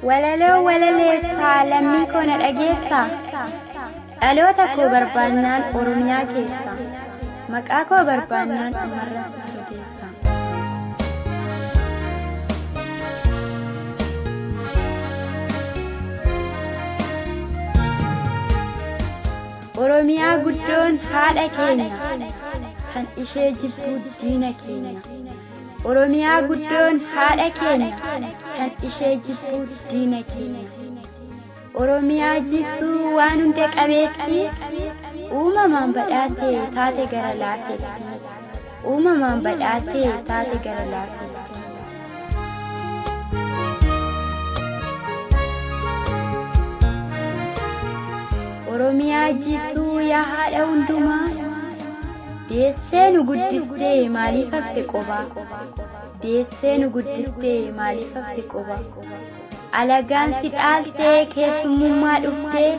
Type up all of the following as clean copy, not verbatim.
walaleessa lammii koo na dhageessa dhaloota koo barbaannaan Oromiyaa keessa maqaa koo barbaannaan amarras odeessa. Oromiyaa guddoon haadha keenya kan ishee jibbu diina keenya. Oromiyaa guddoon haadha keenya kan ishee jibbu diina keenya. Oromiyaa jibbu waan hunda qabeetti uumamaan badhaatee taate gara laafeetti. Uumamaan badhaatee taate gara laafeetti. Oromiyaa jibbu yaa haadha hundumaa. Deessee nu guddistee maaliif hafte qobaa? Deessee nu guddistee maaliif hafte qobaa? Alagaan si dhaaltee keessummummaa dhuftee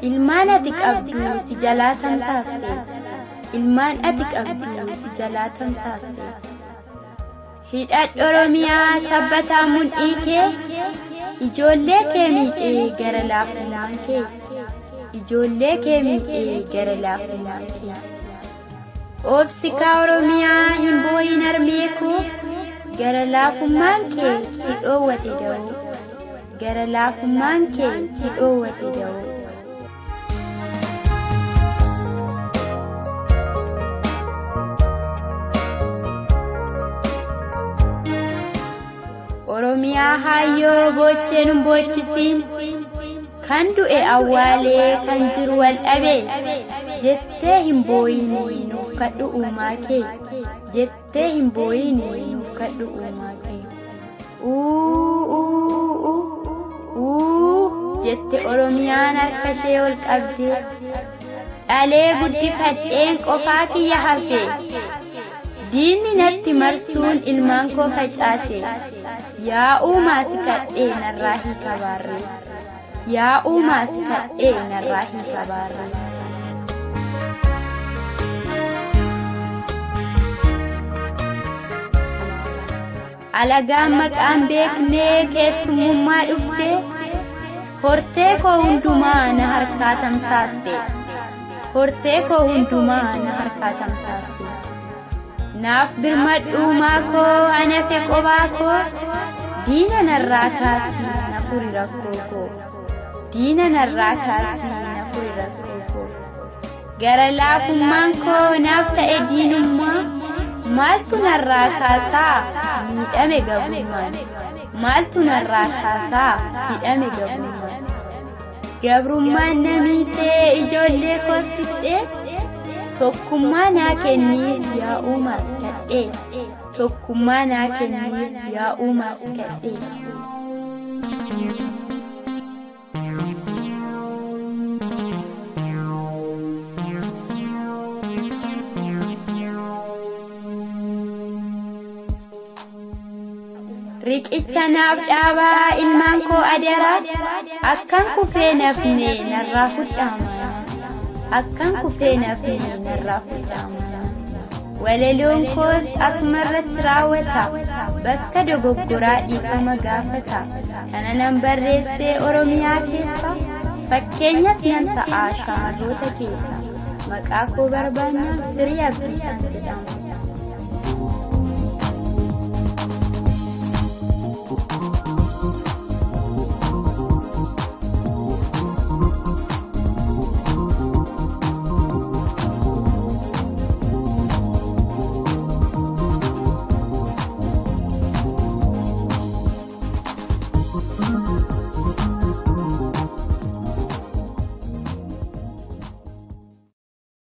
ilmaan ati qabdu si jalaa tamsaaste. Ilmaan ati qabdu si jalaa tamsaaste. Hidhadhu Oromiyaa sabbataa mul'ii kee ijoollee kee miidhee gara laafummaan kee. Ijoollee kee miidhee gara laafummaan kee. Obsika Oromiyaa hin booyin harmee koo gara laafummaan kee si dhoowwate da'oo. Gara laafummaan kee si dhoowwate da'oo. Oromiyaa hayyoo boocheen hin boochisiin kan du'e awwaalee kan jiru wal dhabee jettee hin booyinii nuuf kadhu uumaa kee. Jettee hin booyinii nuuf kadhu uumaa kee. Jette Oromiyaan harka ishee ol qabdee dhalee guddifadheen qofaa kiyya hafee. Diinni natti marsuun ilmaan koo facaase. Yaa uumaa si kadhee narraa hiika baarree. Yaa uumaa si kadhee narraa hiika baarree. Alagaan maqaan beeknee keessummummaa dhuftee hortee koo hundumaa na harkaa tamsaaste. Hortee koo hundumaa na harkaa tamsaaste. Naaf birmadhu maakoo anafe qobaa koo diina narraa kaasii na furi rakkoo koo. Diina narraa kaasii na furi rakkoo koo. Gara laafummaan koo naaf ta'e diinummaa. Maaltu narraa kaasaa miidhame gabrummaan. Maaltu narraa kaasaa miidhame gabrummaan. Gabrummaan na miitee ijoollee koo fixee tokkummaa naa kenniif yaa uumaa si kadhee. Tokkummaa naa kenniif yaa uumaa si kadhee. Riqicha naaf dhaabaa ilmaan koo adaraa akkan kufee nafne narraa fudhama. Akkan kufee nafne narraa fudhama. Walaloon koos asumarratti raawwata bakka dogoggoraa dhiifama gaafata. Kana nan barreessee Oromiyaa keessa fakkeenyas nan ta'a shamarroota keessa. Maqaa koo barbaannaan firii abdiisaan jedhama.